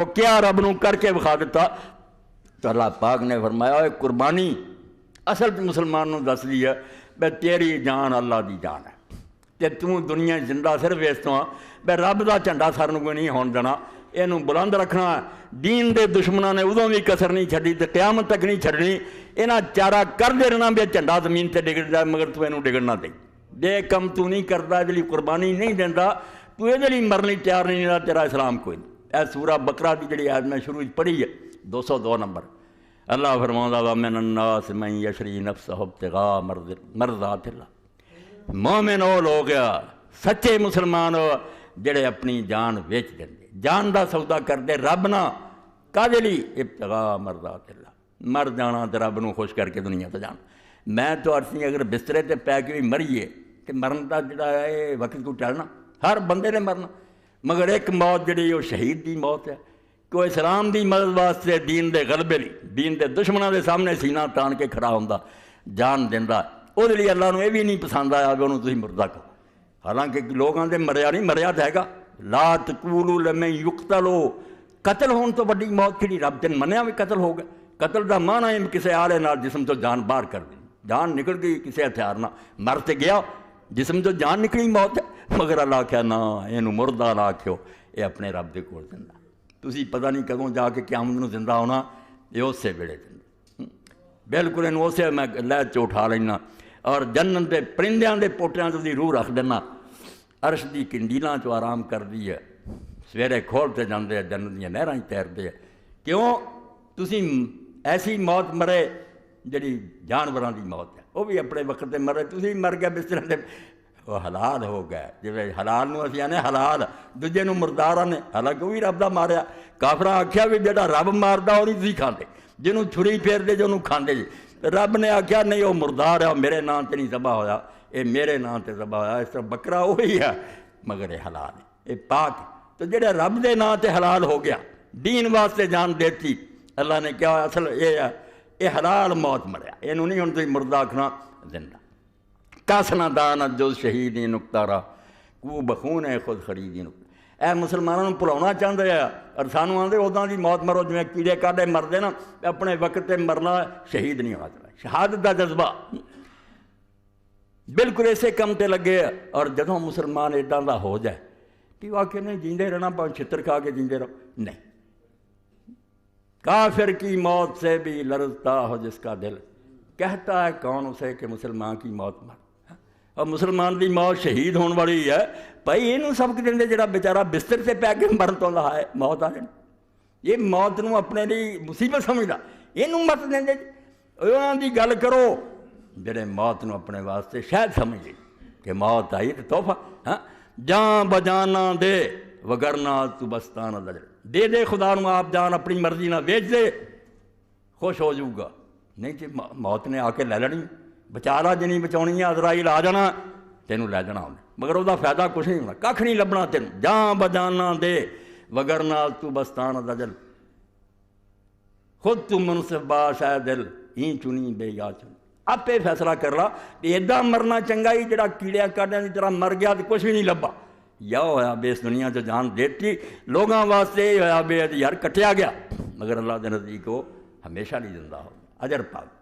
وہ کیا رب نو کر کے بخا دیتا تو اللہ پاک نے فرمایا اے قربانی اصل مسلمان نو دس دی ہے بے تیری جان اللہ دی جان ہے تے تو دنیا زندہ صرف اس تو بے رب دا جھنڈا سر نو کوئی نہیں ہون دینا اینو بلند رکھنا ہے دین دے دشمنوں نے ادوں بھی کسر نہیں چھڈی تے قیامت تک نہیں چھڈنی انہاں چارہ کر دے رہنا بھی جھنڈا زمین تے ڈگ جائے مگر تو اینو ڈگن نہ دے دے کم تو نہیں کردا اے لئی قربانی نہیں دیندا تو اے لئی مرنی تیار نہیں رہا تیرا اسلام کوئی نہیں اے سورہ بقرہ دی جڑی آیت میں شروع پڑھی ہے 202 نمبر اللہ فرماؤں وَمِنَ النَّاسِ مَن يَشْرِي نَفْسَهُ ابْتِغَاءَ مرضات اللہ مومن وہ لوگ سچے مسلمان جڑے اپنی جان ویچ دیں جان دا سودا کر دے رب نہ کدے لئی ابتغاء مرضات اللہ مر جانا تے رب نو خوش کر کے دنیا تے جان میں تو عرصی اگر بسترے تے پے کے بھی مریے تے مرن دا جڑا ہے وقت کو ٹلنا ہر بندے نے مرنا مگر ایک موت جڑی وہ شہید دی موت ہے کہ وہ اسلام دی مدد واسطے دین دے غلبے لی دین دے دشمنوں دے سامنے سینہ تان کے کھڑا ہوندا جان دیندا وہ لیے اللہ نو یہ بھی نہیں پسند آیا کہ انہوں تسی مردہ کرو حالانکہ لوگ آندے مریا نہیں مریا تو ہے گا لا تقولوا لمن یقتل قتل ہون تو بڑی موت کھڑی رب تین منیا بھی قتل ہو گیا قتل دا معنی ہے کسی آلے نال جسم تو جان باہر کر دی جان نکل گئی کسی ہتھیار نہ مر تے گیا جسم تو جان نکلی موت ہے مگر اللہ کہا نا یہ مردہ نہ آکھو یہ اپنے رب دے کول زندہ تسی پتہ نہیں کدوں جا کے قیامت نو زندہ ہونا یہ اس سے ویلے زندہ بالکل انہوں اسے میں لے چوٹھا لینا اور جنت دے پرندیاں دے پوٹیاں دی روح رکھ دینا عرش دی کنڈیلاں چو آرام کر دی ہے سویرے کھولتے جاندے ہیں جنت دیاں نہراں تیرتے ہیں کیوں تسی ایسی موت مرے جڑی جانوراں دی موت ہے وہ بھی اپنے وقت تے مرے تسی مر گئے بستر تے وہ حلال ہو گئے جی حلال نو اسی آنے حلال دوجے نو مردار نے حالانکہ وہی رب دا ماریا کافراں آکھیا بھی جڑا رب ماردا وہ نہیں تسی کھاندے جنوں چھری پھیر دے جنوں کھاندے جی رب نے آکھیا نہیں وہ مردار ہے میرے نام تے نہیں ذبح ہویا اے میرے نام تے ذبح ہویا اس طرح بکرا وہی ہے مگر یہ حلال ہے یہ پاک تو جڑے رب دے نام تے حلال ہو گیا دین واسطے جان دیتی اللہ نے کیا اصل یہ ہے یہ حلال موت مریا اینو نہیں ہن تسی مردہ آکھنا زندہ کاسنا دانت جو شہیدی نکتارا کو بخون ہے خود خریدی نکتارا اے مسلمانوں بھلاونا چاہتے ہیں اور سانو آندے اُداں دی موت مرو جویں کیڑے کاٹے مردے نا اپنے وقت تے مرنا شہید نہیں ہونا چاہیے شہادت دا جذبہ بالکل ایسے کم تے لگے اور جدوں مسلمان ایڈاں دا ہو جائے کہ واقعی نہیں جیندے رہنا پاؤں چھتر کھا کے جیندے رہو نہیں کافر کی موت سے بھی لرزتا ہو جس کا دل کہتا ہے کون اسے کہ مسلمان کی موت مر اور مسلمان دی موت شہید ہون والی ہے بھائی یہ سبق دیں جڑا بیچارہ بستر سے پہ کے مرن تو رہا ہے موت آ جائے یہ موت نو اپنے لیے مصیبت سمجھدا یہ مت دیں انہوں دی گل کرو جڑے موت نو اپنے واسطے شاید سمجھ لیں کہ موت آئی تو تحفہ ہاں جان بجانا دے وگرنا تو بستانہ دے دے خدا نو آپ جان اپنی مرضی نہ بیچ دے خوش ہو جاؤ گا نہیں جی موت نے آ کے لے لینی بچارا جنی بچاؤنی ہے عزرائیل آ جانا تینوں لے جانا انہیں مگر وہ فائدہ کچھ نہیں ہونا کھ نہیں لبنا تینوں جان بجانا دے وگرنا تو بستانہ دجل خود تو منصف باش ہے دل ہی چنی بے یا چنی آپ یہ فیصلہ کر لا کہ ایڈا مرنا چنگا ہی جڑا کیڑے کاٹیاں کی طرح مر گیا تو کچھ بھی نہیں لبا یا ہویا بے اس دنیا جو جان دیتی لوگاں واسطے ہویا بے یار کٹیا گیا مگر اللہ دے نزدیک وہ ہمیشہ نہیں زندہ ہو اجر پاک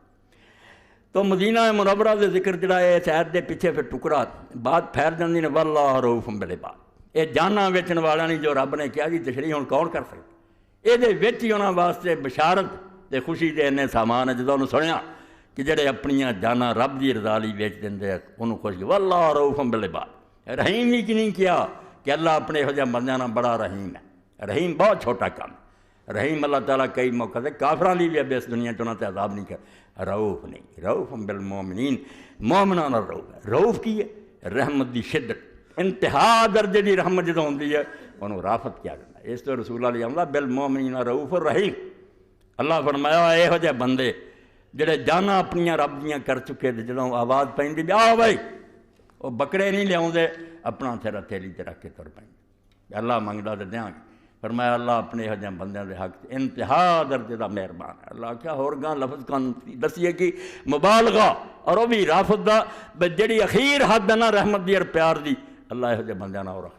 تو مدینہ منورہ دے ذکر جڑا ہے شہر دے پیچھے پھر ٹکڑا بات پھیر جاندی نے واللہ رؤوف بالعباد یہ جانا ویچن والا نہیں جو رب نے کیا جی تشریح ہن کون کر سکتا یہ دے وچ ہی انہاں واسطے بشارت تے خوشی دے انے سامان ہے جدوں انہوں سنیا کہ جڑے اپنیاں جانا رب دی رضا لئی ویچ دیندے انہوں خوش واللہ رؤوف بالعباد رحیم ہی کی نہیں کیا کہ اللہ اپنے ہو جا بندیاں نال بڑا رحیم ہے رحیم بہت چھوٹا کام رحیم اللہ تعالیٰ کئی موقع سے کافران لی بھی اب اس دنیا چنا تے عذاب نہیں کر رؤوف نہیں رؤوف بالمومنین مومنان رؤوف رؤوف کی ہے رحمت دی شدت انتہا درجے دی رحمت جدوں ہوندی ہے انہوں رافت کیا کرنا اس تو رسول اللہ علیہ وسلم بالمومنین رؤوف الرحیم اللہ فرمایا اے ہو جے بندے جڑے جانا اپنیاں رب دیاں کر چکے تے جدوں آواز پیندی بھی آ بھائی وہ بکرے نہیں لیاؤندے اپنا تھیرا تھیلی تے رکھ کے تر پیندے اللہ منگدا تے دیاں گے فرمایا اللہ اپنے ہجاں بندیاں دے حق انتہا درجے دا مہربان ہے اللہ کیا ہور گاں لفظ کان دسیے کہ مبالغہ اور وہ بھی رافت دا جڑی اخیر حد ہے نا رحمت دی اور پیار دی اللہ ہجاں بندیاں نال رکھ